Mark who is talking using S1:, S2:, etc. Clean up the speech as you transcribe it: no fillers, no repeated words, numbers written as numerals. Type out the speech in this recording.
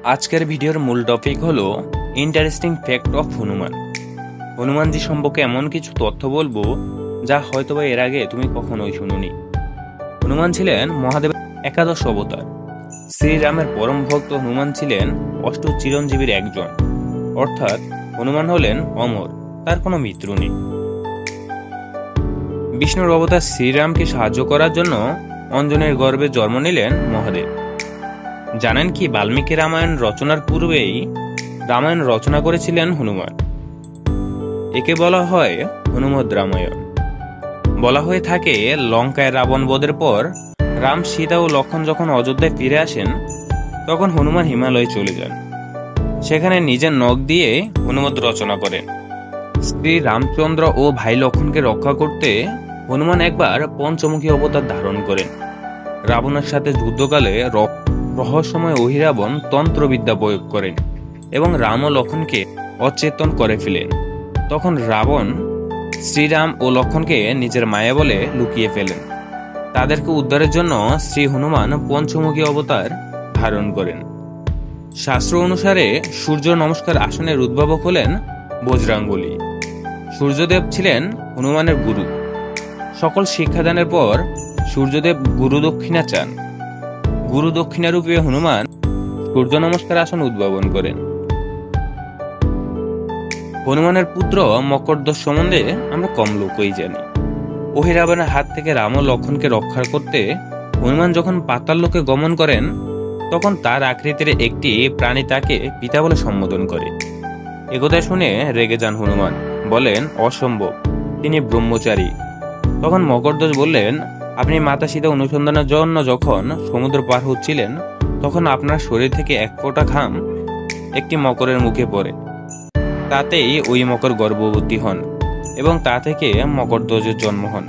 S1: আজকের ভিডিওর মূল টপিক হলো interesting fact of Hanuman. Hanumanji সম্পর্কে এমন কিছু তথ্য বলবো যা হয়তোবা এর আগে তুমি কখনোই শুনোনি। হনুমান ছিলেন মহাদেবের একাদশ অবতার। শ্রীরামের পরম ভক্ত হনুমান ছিলেন অষ্ট চিরঞ্জীবীর একজন, অর্থাৎ হনুমান হলেন অমর, তার কোনো মৃত্যু নেই। বিষ্ণুর অবতার শ্রীরামকে সাহায্য করার জন্য অঞ্জনের গর্ভে জন্ম নিলেন মহাদেব। জানেন কি বাল্মীকি রামায়ণ রচনার পূর্বেই রামায়ণ রচনা করেছিলেন হনুমান। একে বলা হয় হনুমদ রামায়ণ। বলা হয়ে থাকে লঙ্কায় রাবণ বধের পর রাম, সীতা ও লক্ষ্মণ যখন অযোধ্যায় ফিরে আসেন তখন হনুমান হিমালয়ে চলে যান। সেখানে নিজের নখ দিয়ে হনুমদ রচনা করেন। শ্রী রামচন্দ্র ও ভাই লক্ষ্মণকে রক্ষা করতে হনুমান একবার পঞ্চমুখী অবতার ধারণ করেন। রাবণের সাথে যুদ্ধকালে রহস্যময় অহিরাবণ তন্ত্রবিদ্যা প্রয়োগ করেন এবং রাম ও লক্ষ্মণকে অচেতন করে ফেলেন। তখন রাবণ শ্রীরাম ও লক্ষ্মণকে নিজের মায়া বলে লুকিয়ে ফেলেন। তাদেরকে উদ্ধারের জন্য শ্রী হনুমান পঞ্চমুখী অবতার ধারণ করেন। শাস্ত্র অনুসারে সূর্য নমস্কার আসনের উদ্ভাবক হলেন বজরাঙ্গলী। সূর্যদেব ছিলেন হনুমানের গুরু। সকল শিক্ষাদানের পর সূর্যদেব গুরু দক্ষিণা চান। গুরু দক্ষিণা রূপে হনুমান সূর্য নমস্কার আসন উদ্ভাবন করেন। হনুমানের পুত্র মকরধ্বজ সম্বন্ধে আমরা কম লোকই জানি। অহিরাবণের হাত থেকে রাম ও লক্ষ্মণকে রক্ষা করতে হনুমান যখন পাতাল লোকে গমন করেন তখন তার আকৃতির একটি প্রাণী তাকে পিতা বলে সম্বোধন করে। একথা শুনে রেগে যান হনুমান, বলেন অসম্ভব, তিনি ব্রহ্মচারী। তখন মকরধ্বজ বললেন, আপনি মাতা সীতা অনুসন্ধানের জন্য যখন সমুদ্র পার হচ্ছিলেন তখন আপনার শরীর থেকে এক ফোঁটা ঘাম একটি মকরের মুখে পড়ে। তাতেই ওই মকর গর্ভবতী হন এবং তা থেকে মকরধ্বজের জন্ম হন।